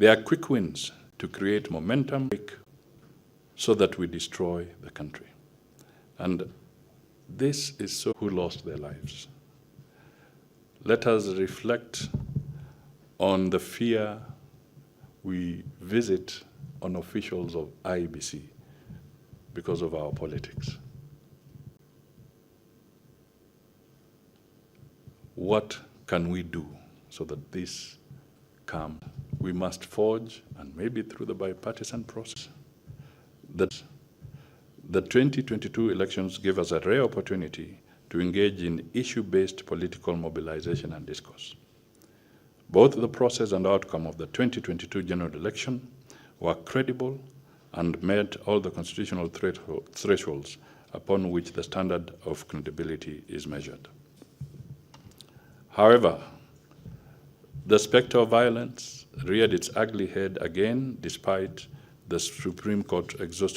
They are quick wins to create momentum so that we destroy the country. And this is so who lost their lives. Let us reflect on the fear we visit on officials of Iebc because of our politics. What can we do so that this comes? We must forge, and maybe through the bipartisan process, that the 2022 elections gave us a rare opportunity to engage in issue-based political mobilization and discourse. Both the process and outcome of the 2022 general election were credible and met all the constitutional thresholds upon which the standard of credibility is measured. However, the specter of violence reared its ugly head again despite the Supreme Court exhaustive